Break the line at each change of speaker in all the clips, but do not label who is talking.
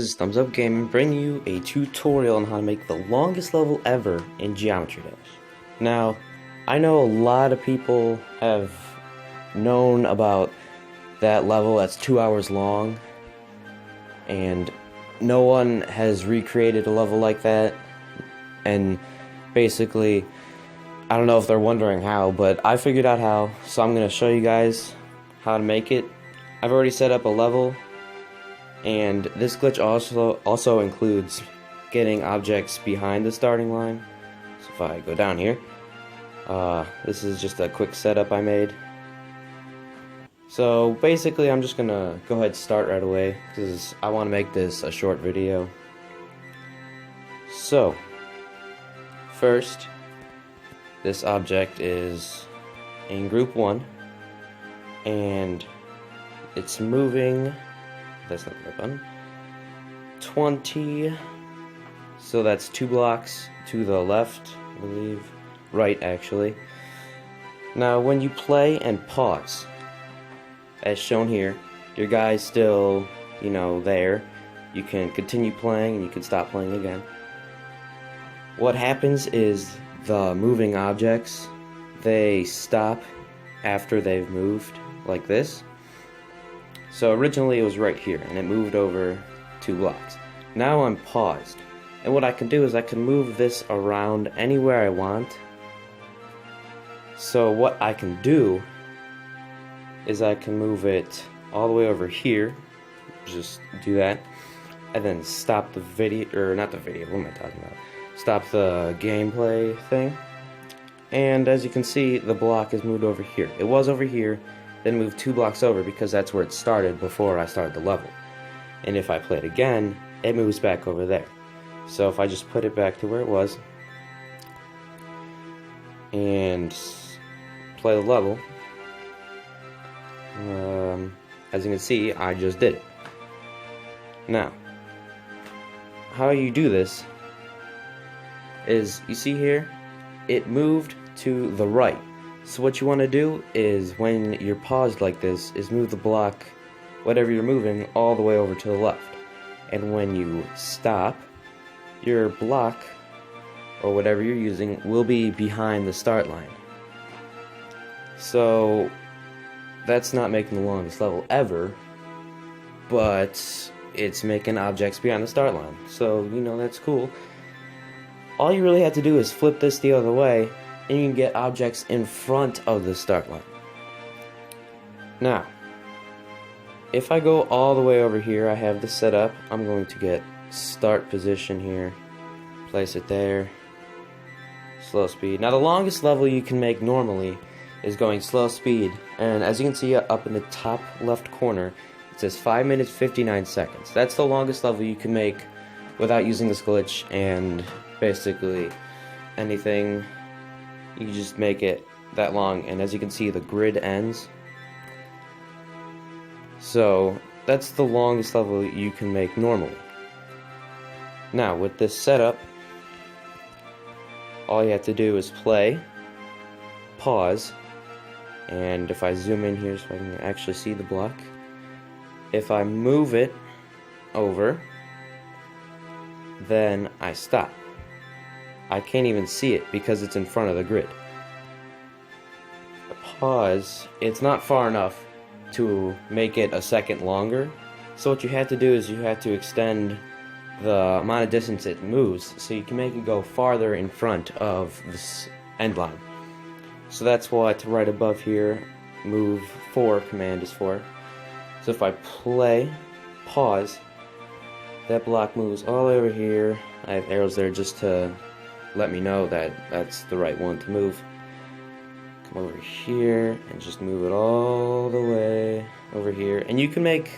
This is Thumbs Up Gaming bringing you a tutorial on how to make the longest level ever in Geometry Dash. Now, I know a lot of people have known about that level that's 2 hours long, and no one has recreated a level like that. And basically, I don't know if they're wondering how, but I figured out how, so I'm going to show you guys how to make it. I've already set up a level, and this glitch also includes getting objects behind the starting line. So if I go down here, this is just a quick setup I made. So basically I'm just gonna go ahead and start right away because I want to make this a short video. So first, this object is in group 1 and it's moving, that's not the right button, 20, so that's 2 blocks to the left, I believe, right actually. Now when you play and pause, as shown here, your guy's still, there. You can continue playing and you can stop playing again. What happens is the moving objects, they stop after they've moved, like this. So originally it was right here and it moved over 2 blocks. Now I'm paused, and what I can do is I can move this around anywhere I want. So what I can do is I can move it all the way over here, just do that, and then stop the video, or not the video, what am I talking about? Stop the gameplay thing, and as you can see, the block is moved over here. It was over here, then moved 2 blocks over because that's where it started before I started the level. And if I play it again, it moves back over there. So if I just put it back to where it was and play the level, as you can see, I just did it. Now, how you do this is, you see here, it moved to the right. So what you want to do is, when you're paused like this, is move the block, whatever you're moving, all the way over to the left. And when you stop, your block, or whatever you're using, will be behind the start line. So that's not making the longest level ever, but it's making objects behind the start line. So, that's cool. All you really have to do is flip this the other way, and you can get objects in front of the start line. Now, if I go all the way over here, I have this set up. I'm going to get start position here, place it there, slow speed. Now the longest level you can make normally is going slow speed, and as you can see up in the top left corner, it says 5 minutes 59 seconds. That's the longest level you can make without using this glitch, and basically anything, you can just make it that long. And as you can see, the grid ends. So that's the longest level you can make normally. Now with this setup, all you have to do is play, pause, and if I zoom in here so I can actually see the block, if I move it over, then I stop. I can't even see it because it's in front of the grid. Pause, it's not far enough to make it a second longer, so what you have to do is you have to extend the amount of distance it moves so you can make it go farther in front of this end line. So that's what right above here, move 4 command is for. So if I play, pause, that block moves all the way over here. I have arrows there just to let me know that that's the right one to move. Come over here and just move it all the way over here. And you can make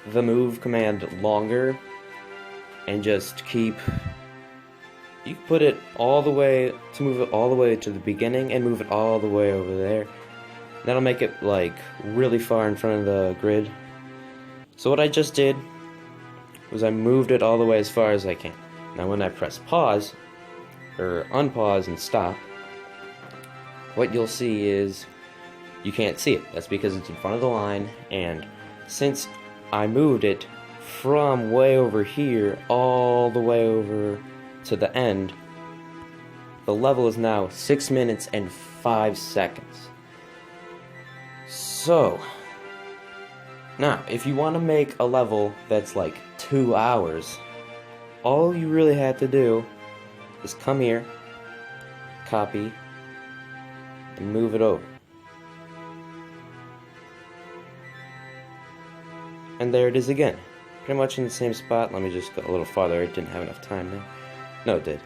the move command longer and just keep, you can put it all the way, to move it all the way to the beginning and move it all the way over there. That'll make it like really far in front of the grid. So what I just did was I moved it all the way as far as I can. Now when I press pause, or unpause and stop, what you'll see is you can't see it. That's because it's in front of the line, and since I moved it from way over here all the way over to the end, the level is now 6 minutes and 5 seconds. So, now, if you want to make a level that's like 2 hours, all you really have to do is come here, copy, and move it over. And there it is again. Pretty much in the same spot. Let me just go a little farther. It didn't have enough time now. No, it did.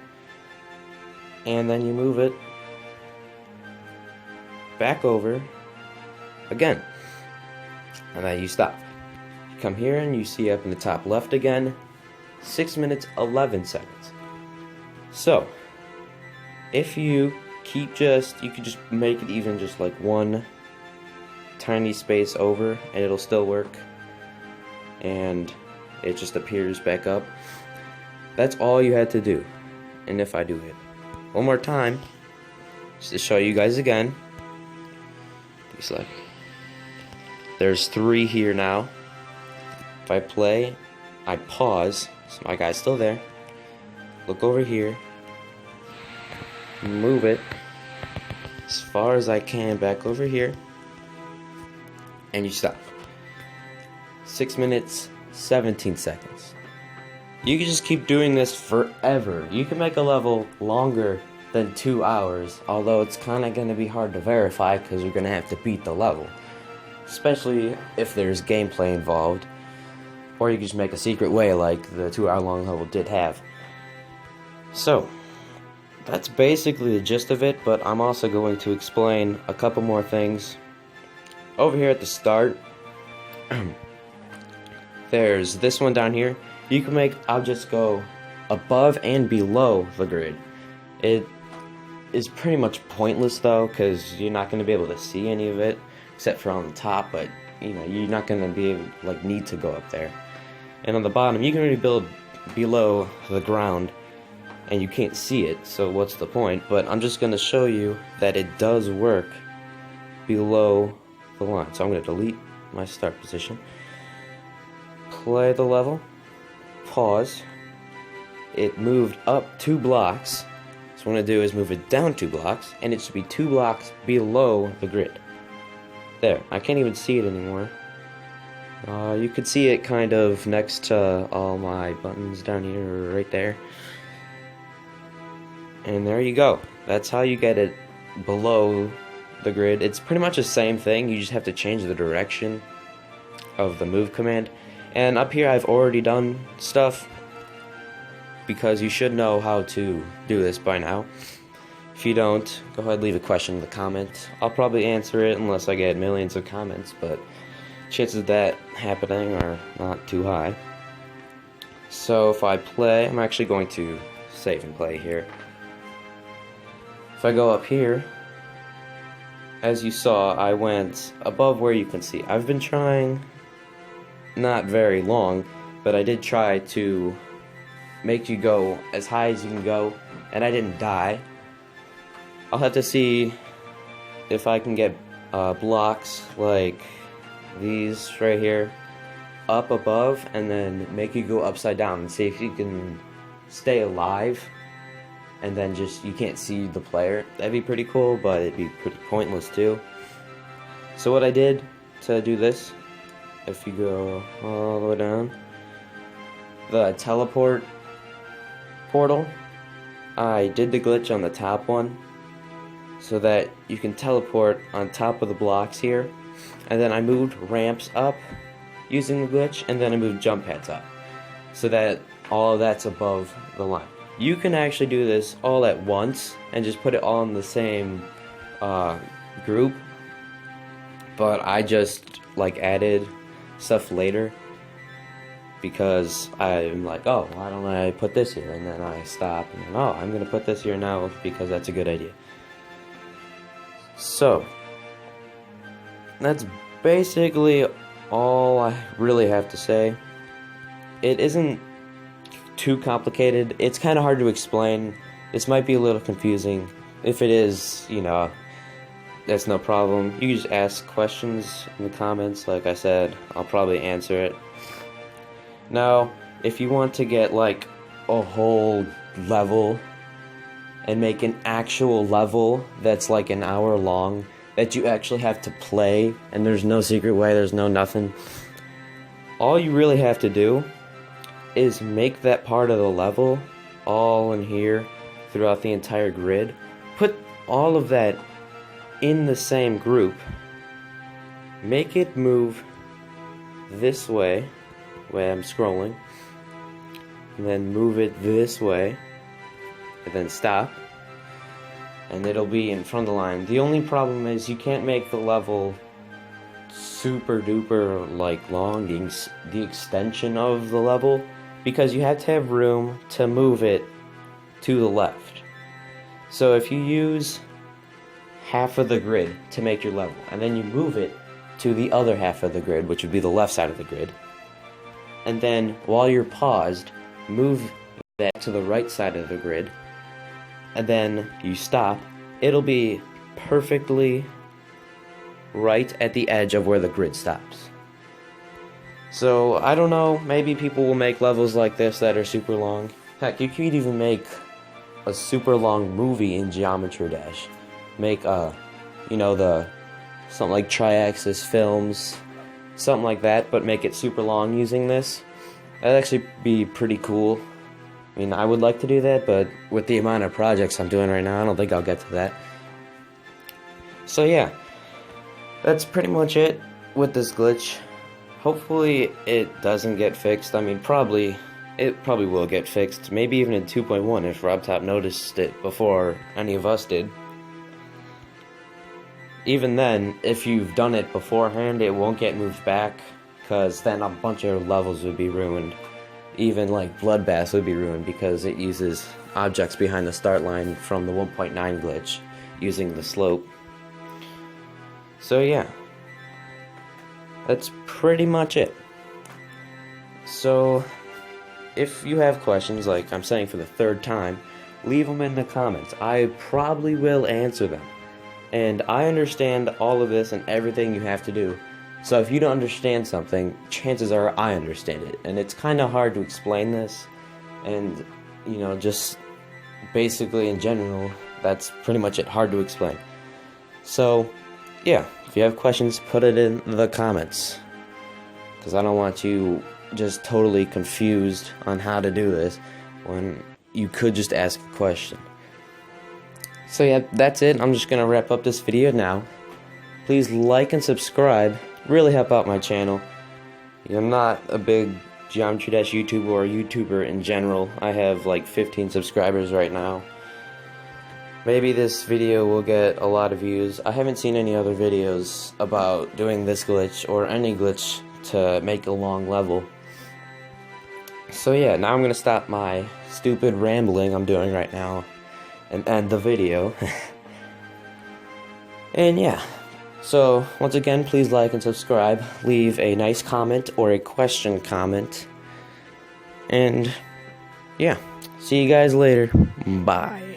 And then you move it back over again. And then you stop. You come here and you see up in the top left again, 6 minutes 11 seconds. So, if you keep you could just make it even just like one tiny space over and it'll still work. And it just appears back up. That's all you had to do. And if I do it one more time, just to show you guys again, select. There's 3 here now. If I play, I pause, so my guy's still there. Look over here, move it as far as I can back over here, and you stop. 6 minutes, 17 seconds. You can just keep doing this forever. You can make a level longer than 2 hours, although it's kind of going to be hard to verify because you're going to have to beat the level. Especially if there's gameplay involved. Or you can just make a secret way like the 2-hour-long level did have. So, that's basically the gist of it, but I'm also going to explain a couple more things. Over here at the start, there's this one down here. You can make objects go above and below the grid. It is pretty much pointless though, because you're not going to be able to see any of it, except for on the top, but you know, you're not going to be able, need to go up there. And on the bottom, you can really build below the ground, and you can't see it, so what's the point? But I'm just going to show you that it does work below the line. So I'm going to delete my start position, play the level, pause. It moved up 2 blocks. So what I'm going to do is move it down 2 blocks, and it should be 2 blocks below the grid. There, I can't even see it anymore. You could see it kind of next to all my buttons down here, right there. And there you go. That's how you get it below the grid. It's pretty much the same thing, you just have to change the direction of the move command. And up here I've already done stuff, because you should know how to do this by now. If you don't, go ahead and leave a question in the comments. I'll probably answer it unless I get millions of comments, but chances of that happening are not too high. So if I play, I'm actually going to save and play here. If I go up here, as you saw, I went above where you can see. I've been trying, not very long, but I did try to make you go as high as you can go, and I didn't die. I'll have to see if I can get blocks like these right here up above and then make you go upside down and see if you can stay alive and then just you can't see the player. That'd be pretty cool, but it'd be pretty pointless too. So what I did to do this, if you go all the way down, the teleport portal, I did the glitch on the top one so that you can teleport on top of the blocks here, and then I moved ramps up using the glitch, and then I moved jump pads up so that all of that's above the line. You can actually do this all at once and just put it all in the same group, but I just added stuff later because I'm like, oh, why don't I put this here? And then I stop and then, oh, I'm going to put this here now because that's a good idea. So, that's basically all I really have to say. It isn't too complicated. It's kind of hard to explain. This might be a little confusing. If it is, that's no problem. You can just ask questions in the comments. Like I said, I'll probably answer it. Now, if you want to get like a whole level and make an actual level that's like an hour long that you actually have to play, and there's no secret way, there's no nothing, all you really have to do is make that part of the level all in here throughout the entire grid. Put all of that in the same group. Make it move this way I'm scrolling, and then move it this way, and then stop, and it'll be in front of the line. The only problem is you can't make the level super duper like long, the extension of the level, because you have to have room to move it to the left. So if you use half of the grid to make your level, and then you move it to the other half of the grid, which would be the left side of the grid, and then while you're paused, move that to the right side of the grid, and then you stop, it'll be perfectly right at the edge of where the grid stops. So, I don't know, maybe people will make levels like this that are super long. Heck, you could even make a super long movie in Geometry Dash. Make something like Triaxis Films, something like that, but make it super long using this. That'd actually be pretty cool. I mean, I would like to do that, but with the amount of projects I'm doing right now, I don't think I'll get to that. So yeah, that's pretty much it with this glitch. Hopefully it doesn't get fixed. I mean, it probably will get fixed. Maybe even in 2.1 if RobTop noticed it before any of us did. Even then, if you've done it beforehand, it won't get moved back, because then a bunch of levels would be ruined. Even like Bloodbath would be ruined because it uses objects behind the start line from the 1.9 glitch using the slope. So yeah, that's pretty much it. So if you have questions, like I'm saying for the third time, leave them in the comments. I probably will answer them. And I understand all of this and everything you have to do. So if you don't understand something, chances are I understand it. And it's kind of hard to explain this. And, just basically in general, that's pretty much it. Hard to explain. So, yeah, if you have questions, put it in the comments. Because I don't want you just totally confused on how to do this when you could just ask a question. So yeah, that's it. I'm just going to wrap up this video now. Please like and subscribe. Really help out my channel. I'm not a big Geometry Dash YouTuber or YouTuber in general. I have like 15 subscribers right now. Maybe this video will get a lot of views. I haven't seen any other videos about doing this glitch or any glitch to make a long level. So yeah, now I'm going to stop my stupid rambling I'm doing right now and end the video. And yeah. So, once again, please like and subscribe, leave a nice comment or a question comment, and yeah, see you guys later, bye.